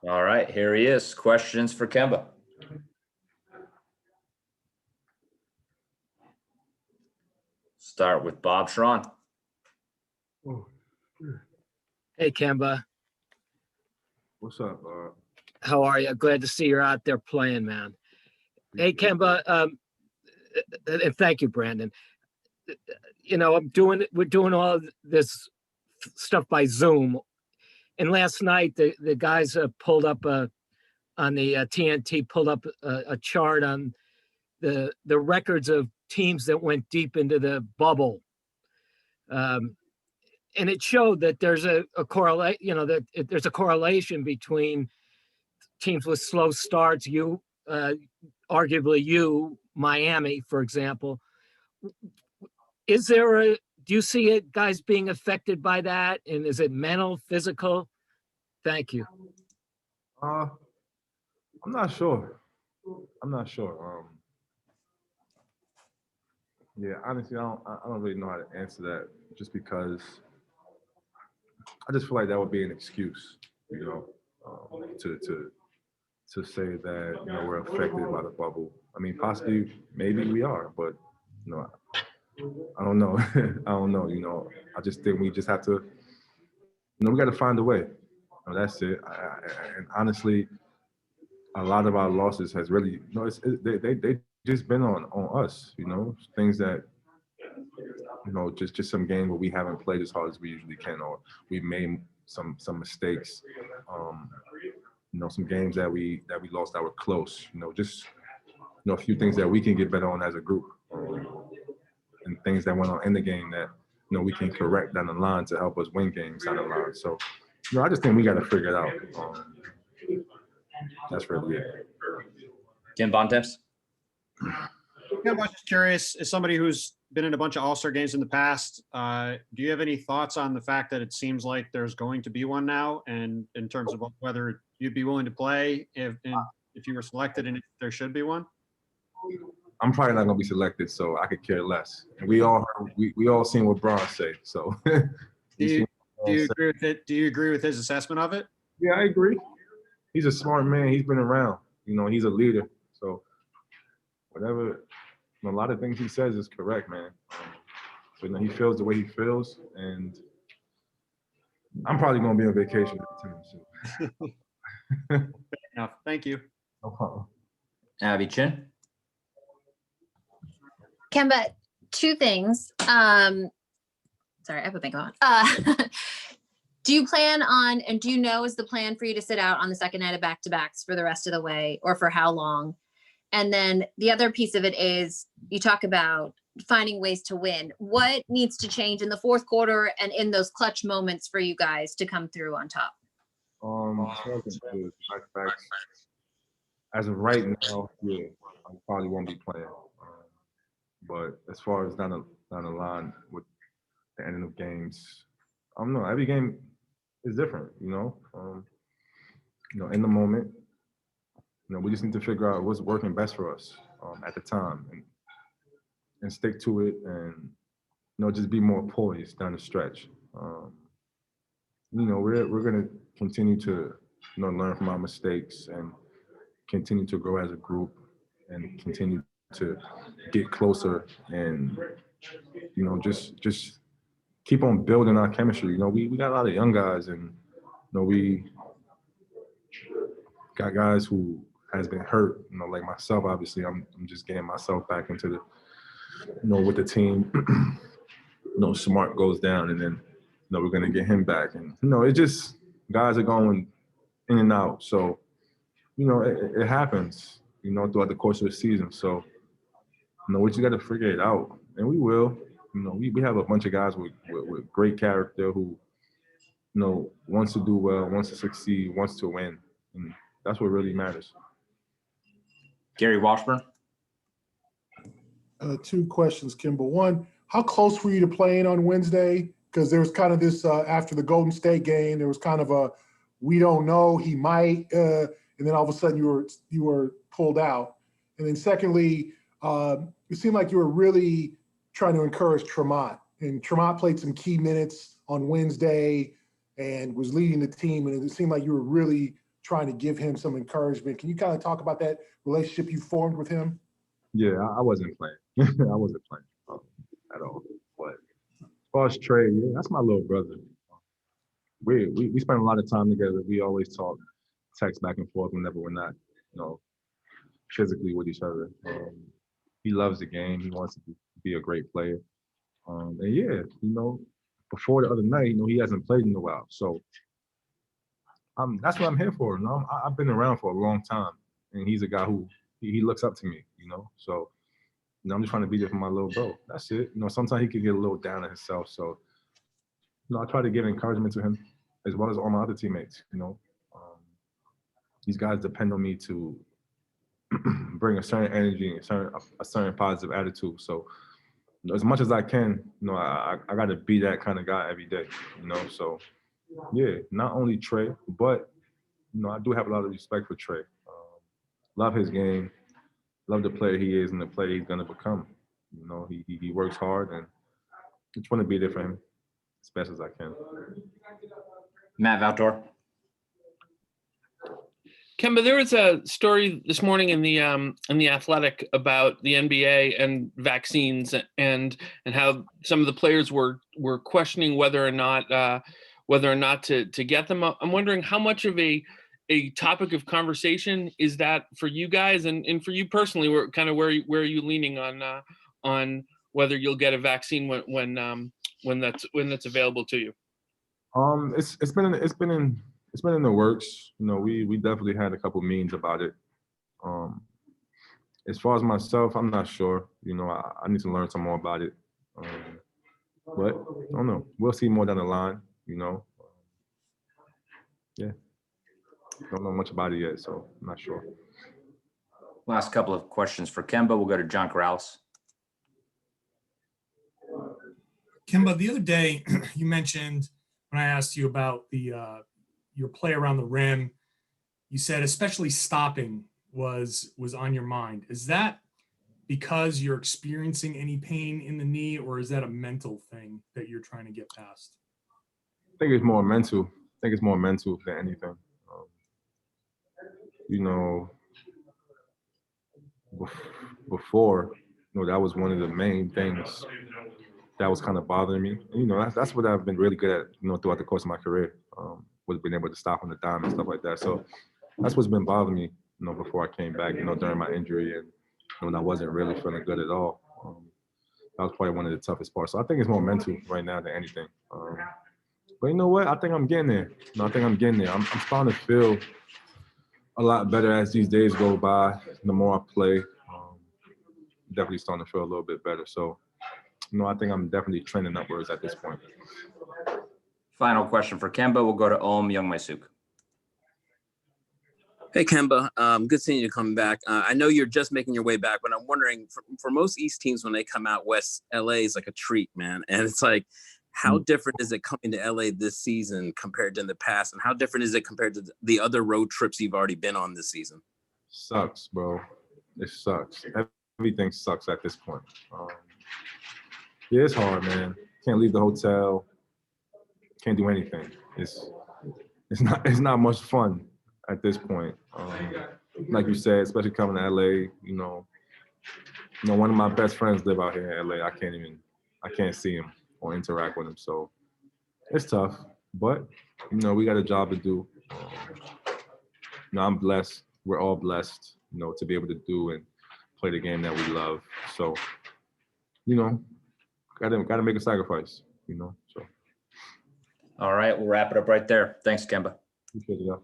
All right, here he is. Questions for Kemba. Start with Bob Schron. Hey, Kemba. What's up? How are you? Glad to see you're out there playing, man. Hey, Kemba, and thank you, Brandon. You know, we're doing all this stuff by Zoom. And last night, the guys pulled up on the TNT, pulled up a chart on the records of teams that went deep into the bubble. And it showed that there's a correlate, you know, that there's a correlation between teams with slow starts, arguably Miami, for example. Do you see it, guys, being affected by that? And is it mental, physical? Thank you. I'm not sure. Yeah, honestly, I don't really know how to answer that, just because I just feel like that would be an excuse, you know, to say that, you know, we're affected by the bubble. I mean, possibly, maybe we are, but you know, I don't know. I don't know. You know, I just think we just have to, you know, we got to find a way. You know, that's it. And honestly, a lot of our losses has really, you know, they just been on us. You know, things that, you know, just some game where we haven't played as hard as we usually can, or we made some mistakes. You know, some games that we lost that were close. You know, just, you know, a few things that we can get better on as a group, and things that went on in the game that, you know, we can correct down the line to help us win games down the line. So, you know, I just think we got to figure it out. That's really it. Jim Bontemps. Yeah, I was just curious, as somebody who's been in a bunch of All-Star games in the past, do you have any thoughts on the fact that it seems like there's going to be one now, and in terms of whether you'd be willing to play if you were selected and if there should be one? I'm probably not gonna be selected, so I could care less. And we all seen what Braun say. So do you agree with it? Do you agree with his assessment of it? Yeah, I agree. He's a smart man. He's been around. You know, he's a leader. So whatever, you know, a lot of things he says is correct, man. So, you know, he feels the way he feels, and I'm probably gonna be on vacation at the time. So. Fair enough. Thank you. No problem. Abby Chin. Kemba, two things. Sorry, I have a thing on. Do you plan on, and do you know, is the plan for you to sit out on the second night of back-to-backs for the rest of the way, or for how long? And then the other piece of it is, you talk about finding ways to win. What needs to change in the fourth quarter and in those clutch moments for you guys to come through on top? As of right now, yeah, I probably won't be playing. But as far as down the line with the ending of games, I don't know. Every game is different, you know. You know, in the moment, you know, we just need to figure out what's working best for us at the time, and stick to it, and, you know, just be more poised down the stretch. You know, we're gonna continue to, you know, learn from our mistakes and continue to grow as a group, and continue to get closer, and, you know, just keep on building our chemistry. You know, we got a lot of young guys, and, you know, we got guys who has been hurt, you know, like myself. Obviously, I'm just getting myself back into the, you know, with the team. You know, Smart goes down, and then, you know, we're gonna get him back, and, you know, it just, guys are going in and out. So, you know, it happens, you know, throughout the course of the season. So, you know, we just got to figure it out, and we will. You know, we have a bunch of guys with great character who, you know, wants to do well, wants to succeed, wants to win, and that's what really matters. Gary Washburn. Two questions, Kemba. One, how close were you to playing on Wednesday? Because there was kind of this, after the Golden State game, there was kind of a, we don't know, he might, and then all of a sudden you were pulled out. And then secondly, it seemed like you were really trying to encourage Tremont. And Tremont played some key minutes on Wednesday and was leading the team. And it seemed like you were really trying to give him some encouragement. Can you kind of talk about that relationship you formed with him? Yeah, I wasn't playing. I wasn't playing at all. But as far as Trey, yeah, that's my little brother. We spend a lot of time together. We always talk, text back and forth whenever we're not, physically with each other. He loves the game. He wants to be a great player. And yeah, before the other night, he hasn't played in a while. So that's what I'm here for. I've been around for a long time, and he's a guy who he looks up to me. So I'm just trying to be there for my little bro. That's it. Sometimes he can get a little down on himself. So I try to give encouragement to him as well as all my other teammates. These guys depend on me to bring a certain energy and a certain positive attitude. So as much as I can, I got to be that kind of guy every day. So yeah, not only Trey, but I do have a lot of respect for Trey. Love his game, love the player he is and the player he's gonna become. He works hard, and I just want to be there for him as best as I can. Matt Valtor. Kemba, there was a story this morning in the Athletic about the NBA and vaccines and how some of the players were questioning whether or not to get them. I'm wondering how much of a topic of conversation is that for you guys and for you personally? Where are you leaning on whether you'll get a vaccine when that's available to you? It's been in the works. We definitely had a couple meetings about it. As far as myself, I'm not sure. I need to learn some more about it. But I don't know. We'll see more down the line. Yeah. Don't know much about it yet, so I'm not sure. Last couple of questions for Kemba. We'll go to John Corrales. Kemba, the other day you mentioned when I asked you about your play around the rim, you said especially stopping was on your mind. Is that because you're experiencing any pain in the knee, or is that a mental thing that you're trying to get past? I think it's more mental. Than anything. Before, that was one of the main things that was kind of bothering me. And, that's what I've been really good at, throughout the course of my career, was being able to stop on the dime and stuff like that. So that's what's been bothering me, before I came back, during my injury and when I wasn't really feeling good at all. That was probably one of the toughest parts. So I think it's more mental right now than anything. But you know what? I think I'm getting there. I'm starting to feel a lot better as these days go by. The more I play, definitely starting to feel a little bit better. So, I think I'm definitely trending upwards at this point. Final question for Kemba. We'll go to Om Youngmaisuk. Hey, Kemba. Good seeing you coming back. I know you're just making your way back, but I'm wondering, for most East teams, when they come out West, LA is like a treat, man. And it's like, how different is it coming to LA this season compared to in the past? And how different is it compared to the other road trips you've already been on this season? Sucks, bro. It sucks. Everything sucks at this point. Yeah, it's hard, man. Can't leave the hotel. Can't do anything. It's not much fun at this point. Like you said, especially coming to LA, one of my best friends live out here in LA. I can't see him or interact with him. So it's tough, but we got a job to do. I'm blessed. We're all blessed, to be able to do and play the game that we love. So, gotta make a sacrifice, So. All right, we'll wrap it up right there. Thanks, Kemba. Appreciate it, y'all.